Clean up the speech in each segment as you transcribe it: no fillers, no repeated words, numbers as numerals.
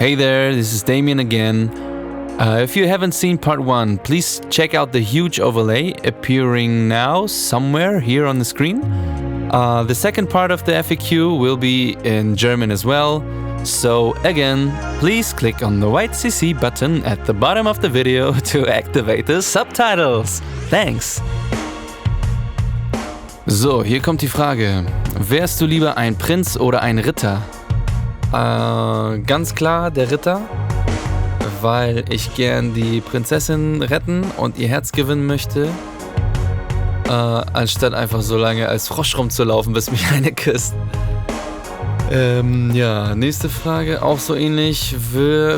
Hey there, this is Damien again. If you haven't seen part 1, please check out the huge overlay appearing now somewhere here on the screen. The second part of the FAQ will be in German as well. So again, please click on the white CC button at the bottom of the video to activate the subtitles. Thanks! So, hier kommt die Frage. Wärst du lieber ein Prinz oder ein Ritter? Ganz klar der Ritter, weil ich gern die Prinzessin retten und ihr Herz gewinnen möchte, anstatt einfach so lange als Frosch rumzulaufen, bis mich eine küsst. Ja, nächste Frage, auch so ähnlich.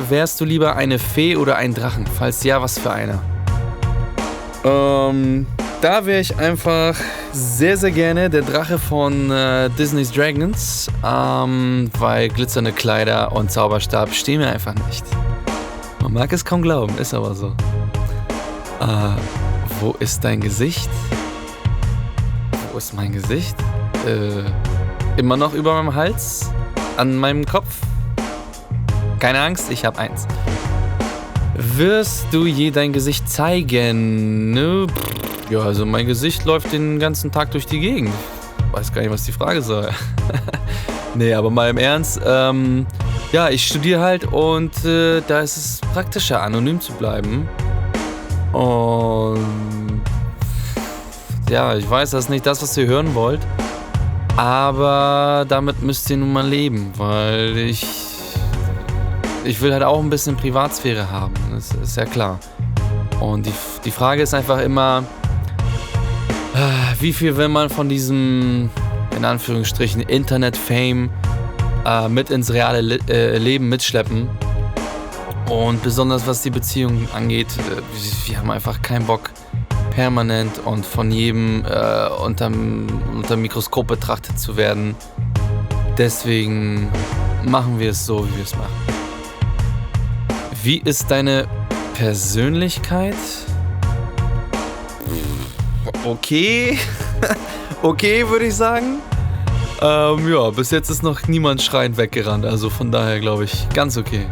Wärst du lieber eine Fee oder ein Drachen? Falls ja, was für einer? Da wäre ich einfach sehr, sehr gerne der Drache von Disney's Dragons, weil glitzernde Kleider und Zauberstab stehen mir einfach nicht. Man mag es kaum glauben, ist aber so. Wo ist dein Gesicht? Wo ist mein Gesicht? Immer noch über meinem Hals? An meinem Kopf? Keine Angst, ich hab eins. Wirst du je dein Gesicht zeigen? Ne? Ja, also mein Gesicht läuft den ganzen Tag durch die Gegend. Weiß gar nicht, was die Frage soll. Nee, aber mal im Ernst. Ja, ich studiere halt und da ist es praktischer, anonym zu bleiben. Und ja, ich weiß, das ist nicht das, was ihr hören wollt. Aber damit müsst ihr nun mal leben, weil ich will halt auch ein bisschen Privatsphäre haben. Das ist ja klar. Und die Frage ist einfach immer, wie viel will man von diesem, in Anführungsstrichen, Internet-Fame mit ins reale Leben mitschleppen. Und besonders was die Beziehung angeht, wir haben einfach keinen Bock, permanent und von jedem unterm Mikroskop betrachtet zu werden. Deswegen machen wir es so, wie wir es machen. Wie ist deine Persönlichkeit? Okay. Okay, würde ich sagen. Ja, bis jetzt ist noch niemand schreiend weggerannt, also von daher glaube ich, ganz okay.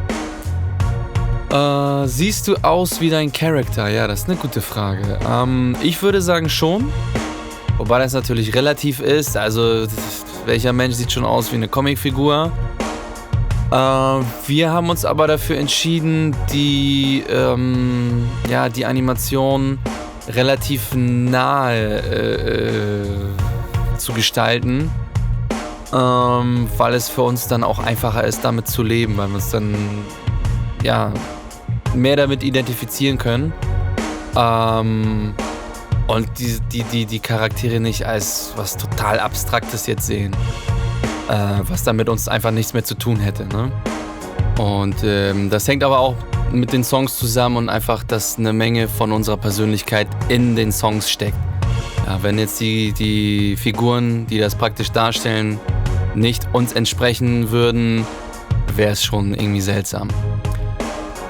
Siehst du aus wie dein Charakter? Ja, das ist eine gute Frage. Ich würde sagen schon, wobei das natürlich relativ ist. Also, welcher Mensch sieht schon aus wie eine Comicfigur? Wir haben uns aber dafür entschieden, die Animation relativ nahe zu gestalten, weil es für uns dann auch einfacher ist, damit zu leben, weil wir uns dann mehr damit identifizieren können und die Charaktere nicht als was total Abstraktes jetzt sehen, was dann mit uns einfach nichts mehr zu tun hätte, ne? Und das hängt aber auch mit den Songs zusammen und einfach, dass eine Menge von unserer Persönlichkeit in den Songs steckt. Ja, wenn jetzt die Figuren, die das praktisch darstellen, nicht uns entsprechen würden, wäre es schon irgendwie seltsam.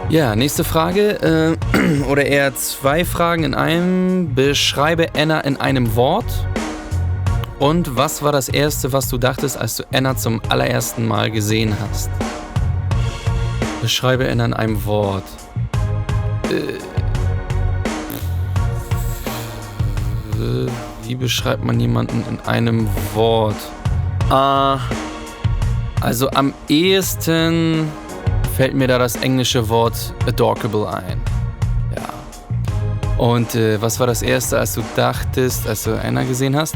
Ja, nächste Frage, oder eher 2 Fragen in einem. Beschreibe Anna in einem Wort. Und was war das Erste, was du dachtest, als du Anna zum allerersten Mal gesehen hast? Beschreibe Anna in einem Wort. Wie beschreibt man jemanden in einem Wort? Also am ehesten fällt mir da das englische Wort adorable ein. Ja. Und was war das Erste, als du dachtest, als du Anna gesehen hast?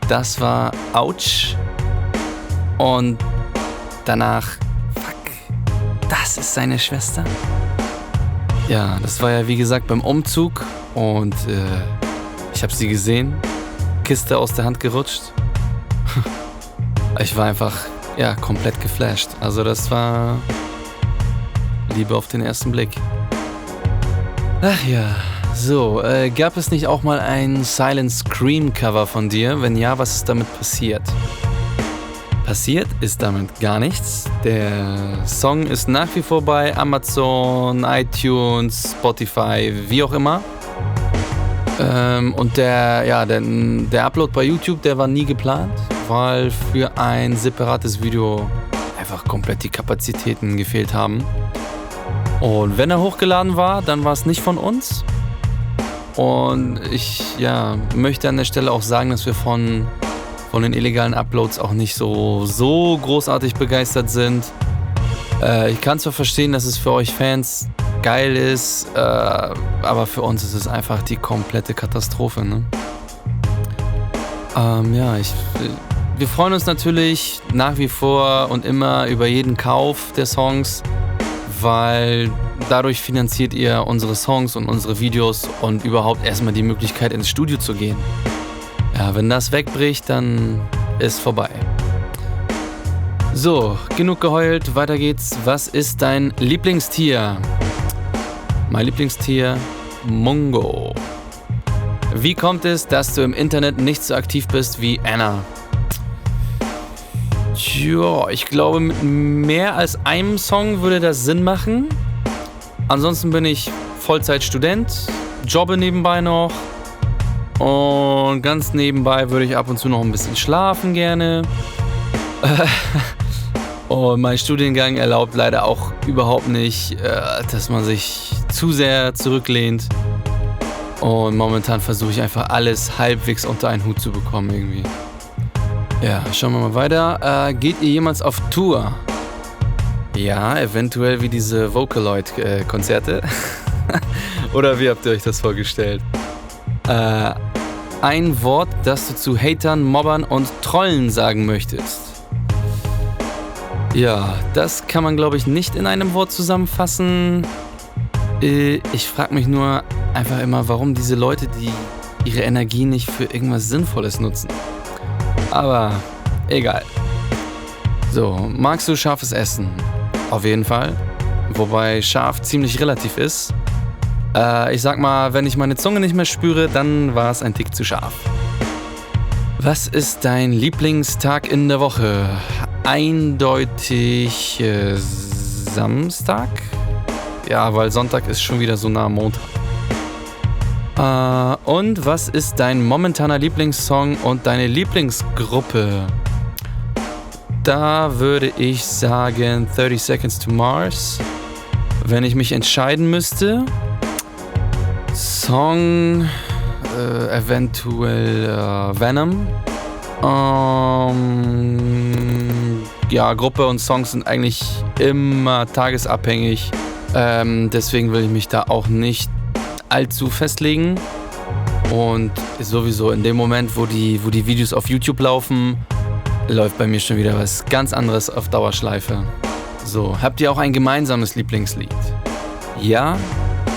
Das war ouch. Und danach, fuck, das ist seine Schwester. Ja, das war ja wie gesagt beim Umzug und ich habe sie gesehen, Kiste aus der Hand gerutscht. Ich war einfach, komplett geflasht. Also das war Liebe auf den ersten Blick. Ach ja, so, gab es nicht auch mal ein Silent Scream Cover von dir? Wenn ja, was ist damit passiert? Passiert ist damit gar nichts. Der Song ist nach wie vor bei Amazon, iTunes, Spotify, wie auch immer. Und der Upload bei YouTube, der war nie geplant, weil für ein separates Video einfach komplett die Kapazitäten gefehlt haben. Und wenn er hochgeladen war, dann war es nicht von uns. Und ich möchte an der Stelle auch sagen, dass wir von den illegalen Uploads auch nicht so großartig begeistert sind. Ich kann zwar verstehen, dass es für euch Fans geil ist, aber für uns ist es einfach die komplette Katastrophe, ne? Wir freuen uns natürlich nach wie vor und immer über jeden Kauf der Songs, weil dadurch finanziert ihr unsere Songs und unsere Videos und überhaupt erstmal die Möglichkeit, ins Studio zu gehen. Ja, wenn das wegbricht, dann ist vorbei. So, genug geheult, weiter geht's. Was ist dein Lieblingstier? Mein Lieblingstier, Mungo. Wie kommt es, dass du im Internet nicht so aktiv bist wie Anna? Tja, ich glaube, mit mehr als einem Song würde das Sinn machen. Ansonsten bin ich Vollzeitstudent, jobbe nebenbei noch und ganz nebenbei würde ich ab und zu noch ein bisschen schlafen gerne. Und mein Studiengang erlaubt leider auch überhaupt nicht, dass man sich zu sehr zurücklehnt. Und momentan versuche ich einfach alles halbwegs unter einen Hut zu bekommen irgendwie. Ja, schauen wir mal weiter. Geht ihr jemals auf Tour? Ja, eventuell wie diese Vocaloid-Konzerte. Oder wie habt ihr euch das vorgestellt? Ein Wort, das du zu Hatern, Mobbern und Trollen sagen möchtest. Ja, das kann man, glaube ich, nicht in einem Wort zusammenfassen. Ich frage mich nur einfach immer, warum diese Leute, die ihre Energie nicht für irgendwas Sinnvolles nutzen. Aber egal. So, magst du scharfes Essen? Auf jeden Fall. Wobei scharf ziemlich relativ ist. Ich sag mal, wenn ich meine Zunge nicht mehr spüre, dann war es ein Tick zu scharf. Was ist dein Lieblingstag in der Woche? Eindeutig Samstag? Ja, weil Sonntag ist schon wieder so nah am Montag. Und was ist dein momentaner Lieblingssong und deine Lieblingsgruppe? Da würde ich sagen 30 Seconds to Mars. Wenn ich mich entscheiden müsste, Song eventuell Venom. Gruppe und Songs sind eigentlich immer tagesabhängig. Deswegen will ich mich da auch nicht allzu festlegen. Und sowieso in dem Moment, wo die Videos auf YouTube laufen, läuft bei mir schon wieder was ganz anderes auf Dauerschleife. So, habt ihr auch ein gemeinsames Lieblingslied? Ja,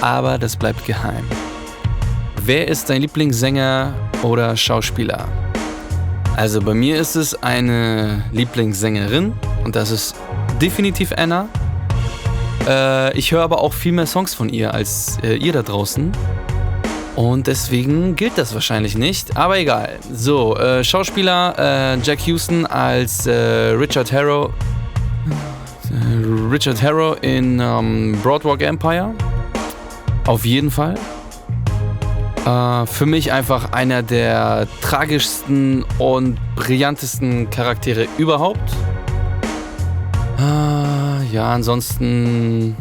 aber das bleibt geheim. Wer ist dein Lieblingssänger oder Schauspieler? Also bei mir ist es eine Lieblingssängerin und das ist definitiv Anna. Ich höre aber auch viel mehr Songs von ihr als ihr da draußen. Und deswegen gilt das wahrscheinlich nicht, aber egal. So, Schauspieler Jack Houston als Richard Harrow in Boardwalk Empire. Auf jeden Fall. Für mich einfach einer der tragischsten und brillantesten Charaktere überhaupt. Ansonsten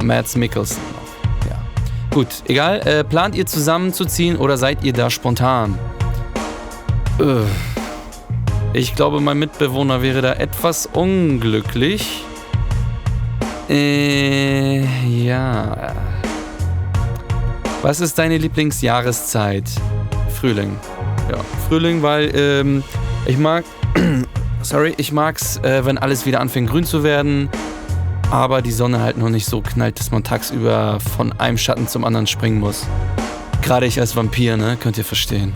Mads Mikkelsen. Ja. Gut, egal. Plant ihr zusammenzuziehen oder seid ihr da spontan? Ich glaube, mein Mitbewohner wäre da etwas unglücklich. Ja. Was ist deine Lieblingsjahreszeit? Frühling. Ja, Frühling, weil ich mag's, wenn alles wieder anfängt grün zu werden, aber die Sonne halt noch nicht so knallt, dass man tagsüber von einem Schatten zum anderen springen muss. Gerade ich als Vampir, ne? Könnt ihr verstehen.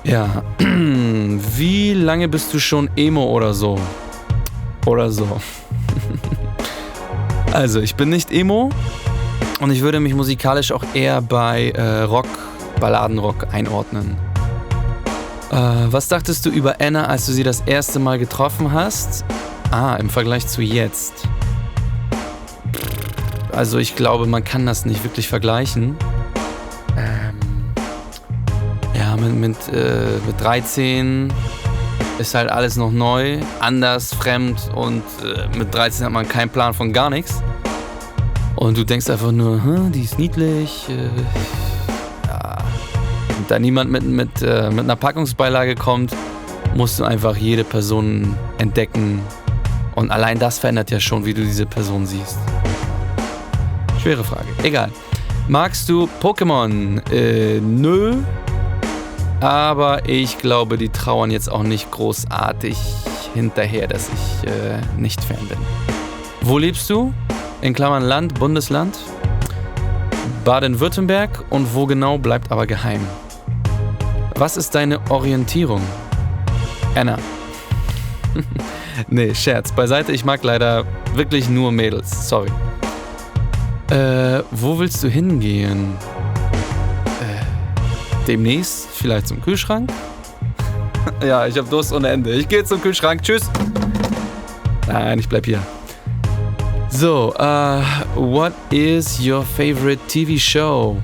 Ja. Wie lange bist du schon Emo oder so? Also, ich bin nicht Emo und ich würde mich musikalisch auch eher bei Balladenrock einordnen. Was dachtest du über Anna, als du sie das erste Mal getroffen hast? Im Vergleich zu jetzt. Also ich glaube, man kann das nicht wirklich vergleichen. Mit 13 ist halt alles noch neu, anders, fremd und mit 13 hat man keinen Plan von gar nichts. Und du denkst einfach nur, die ist niedlich. Ja. Und da niemand mit einer Packungsbeilage kommt, musst du einfach jede Person entdecken. Und allein das verändert ja schon, wie du diese Person siehst. Schwere Frage. Egal. Magst du Pokémon? Nö. Aber ich glaube, die trauern jetzt auch nicht großartig hinterher, dass ich nicht Fan bin. Wo lebst du? In Klammern Land, Bundesland? Baden-Württemberg. Und wo genau, bleibt aber geheim. Was ist deine Orientierung? Anna. Nee, Scherz. Beiseite, ich mag leider wirklich nur Mädels. Sorry. Wo willst du hingehen? Demnächst vielleicht zum Kühlschrank? Ja, ich hab Durst ohne Ende. Ich gehe zum Kühlschrank. Tschüss. Nein, ich bleib hier. So, what is your favorite TV show?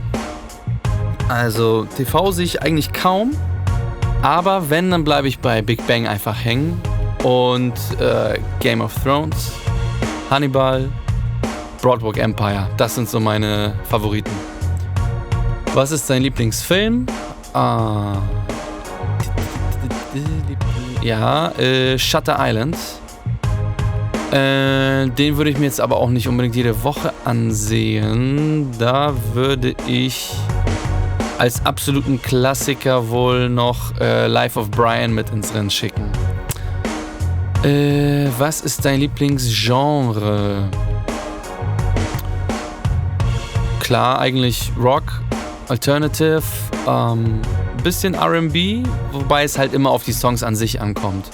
Also, TV sehe ich eigentlich kaum. Aber wenn, dann bleibe ich bei Big Bang einfach hängen. Und Game of Thrones, Hannibal, Broadwalk Empire. Das sind so meine Favoriten. Was ist dein Lieblingsfilm? Ja, Shutter Island. Den würde ich mir jetzt aber auch nicht unbedingt jede Woche ansehen. Da würde ich als absoluten Klassiker wohl noch Life of Brian mit ins Rennen schicken. Was ist dein Lieblingsgenre? Klar, eigentlich Rock, Alternative, bisschen R&B, wobei es halt immer auf die Songs an sich ankommt.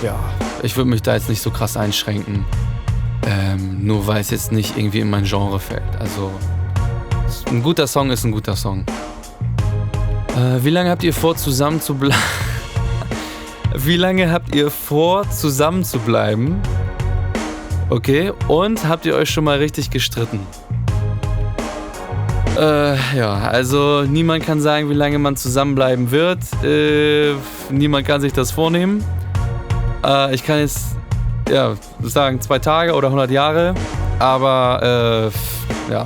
Ja, ich würde mich da jetzt nicht so krass einschränken. Nur weil es jetzt nicht irgendwie in mein Genre fällt. Also, ein guter Song ist ein guter Song. Wie lange habt ihr vor, zusammen zu bleiben? Wie lange habt ihr vor, zusammen zu bleiben? Okay, und habt ihr euch schon mal richtig gestritten? Ja, also niemand kann sagen, wie lange man zusammenbleiben wird. Niemand kann sich das vornehmen. Ich kann jetzt sagen 2 Tage oder 100 Jahre, aber ja.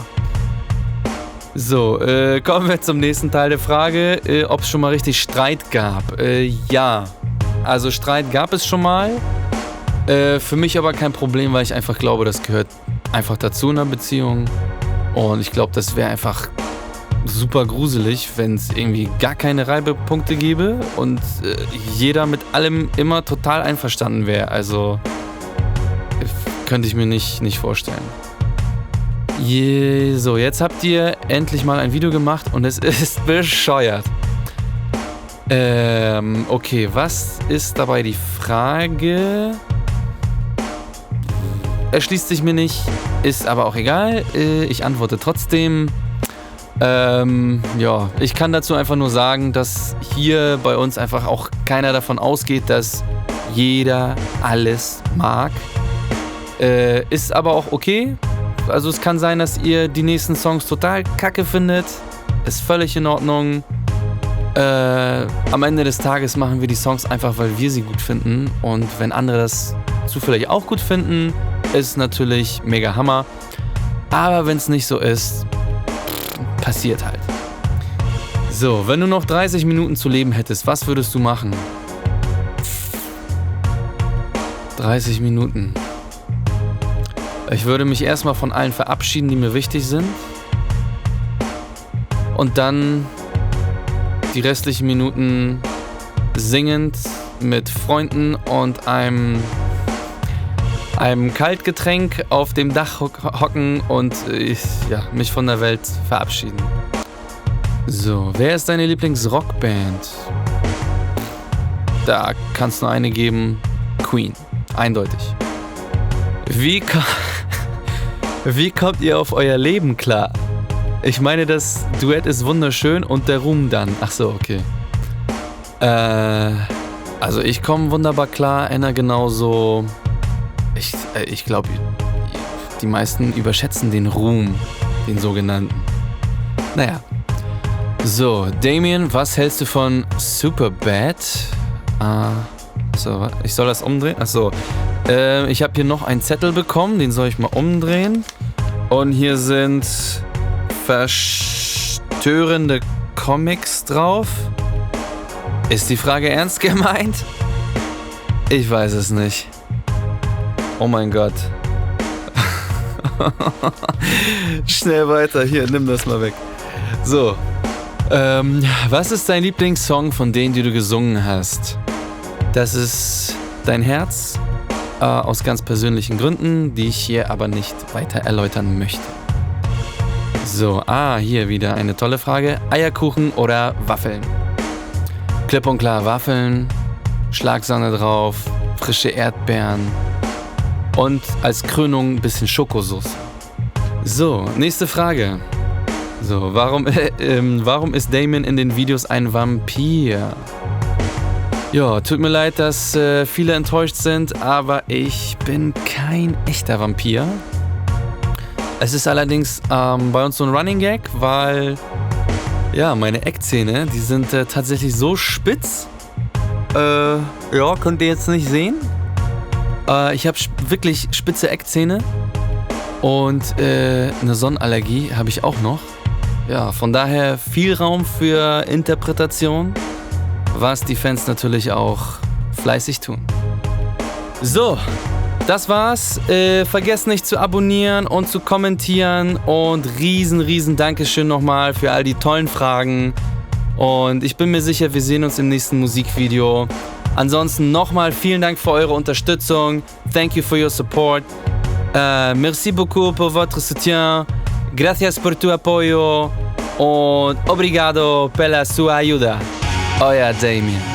So, kommen wir zum nächsten Teil der Frage, ob es schon mal richtig Streit gab. Ja, also Streit gab es schon mal. Für mich aber kein Problem, weil ich einfach glaube, das gehört einfach dazu in einer Beziehung. Und ich glaube, das wäre einfach super gruselig, wenn es irgendwie gar keine Reibepunkte gäbe und jeder mit allem immer total einverstanden wäre. Also könnte ich mir nicht vorstellen. So, jetzt habt ihr endlich mal ein Video gemacht und es ist bescheuert. Okay, was ist dabei die Frage? Erschließt sich mir nicht, ist aber auch egal. Ich antworte trotzdem. Ja, ich kann dazu einfach nur sagen, dass hier bei uns einfach auch keiner davon ausgeht, dass jeder alles mag. Ist aber auch okay. Also es kann sein, dass ihr die nächsten Songs total kacke findet. Ist völlig in Ordnung. Am Ende des Tages machen wir die Songs einfach, weil wir sie gut finden. Und wenn andere das zufällig auch gut finden, ist natürlich mega Hammer. Aber wenn es nicht so ist, passiert halt. So, wenn du noch 30 Minuten zu leben hättest, was würdest du machen? 30 Minuten. Ich würde mich erstmal von allen verabschieden, die mir wichtig sind. Und dann die restlichen Minuten singend mit Freunden und einem Kaltgetränk auf dem Dach hocken und mich von der Welt verabschieden. So, wer ist deine Lieblingsrockband? Da kann es nur eine geben. Queen. Eindeutig. Wie kommt ihr auf euer Leben klar? Ich meine, das Duett ist wunderschön und der Ruhm dann. Ach so, okay. Also ich komme wunderbar klar, Anna genauso. Ich glaube, die meisten überschätzen den Ruhm, den sogenannten. Naja. So, Damien, was hältst du von Superbad? So, ich soll das umdrehen? Achso. Ich habe hier noch einen Zettel bekommen, den soll ich mal umdrehen. Und hier sind verstörende Comics drauf. Ist die Frage ernst gemeint? Ich weiß es nicht. Oh mein Gott. Schnell weiter. Hier, nimm das mal weg. So. Was ist dein Lieblingssong von denen, die du gesungen hast? Das ist Dein Herz, aus ganz persönlichen Gründen, die ich hier aber nicht weiter erläutern möchte. So, hier wieder eine tolle Frage. Eierkuchen oder Waffeln? Klipp und klar Waffeln, Schlagsahne drauf, frische Erdbeeren und als Krönung ein bisschen Schokosauce. So, nächste Frage. So, warum ist Damien in den Videos ein Vampir? Ja, tut mir leid, dass viele enttäuscht sind, aber ich bin kein echter Vampir. Es ist allerdings bei uns so ein Running Gag, weil ja, meine Eckzähne, die sind tatsächlich so spitz. Ja, könnt ihr jetzt nicht sehen. Ich habe wirklich spitze Eckzähne und eine Sonnenallergie habe ich auch noch. Ja, von daher viel Raum für Interpretation, was die Fans natürlich auch fleißig tun. So, das war's. Vergesst nicht zu abonnieren und zu kommentieren und riesen Dankeschön nochmal für all die tollen Fragen. Und ich bin mir sicher, wir sehen uns im nächsten Musikvideo. Ansonsten nochmal vielen Dank für eure Unterstützung. Thank you for your support. Merci beaucoup pour votre soutien. Gracias por tu apoyo und obrigado pela sua ayuda. Euer Damien.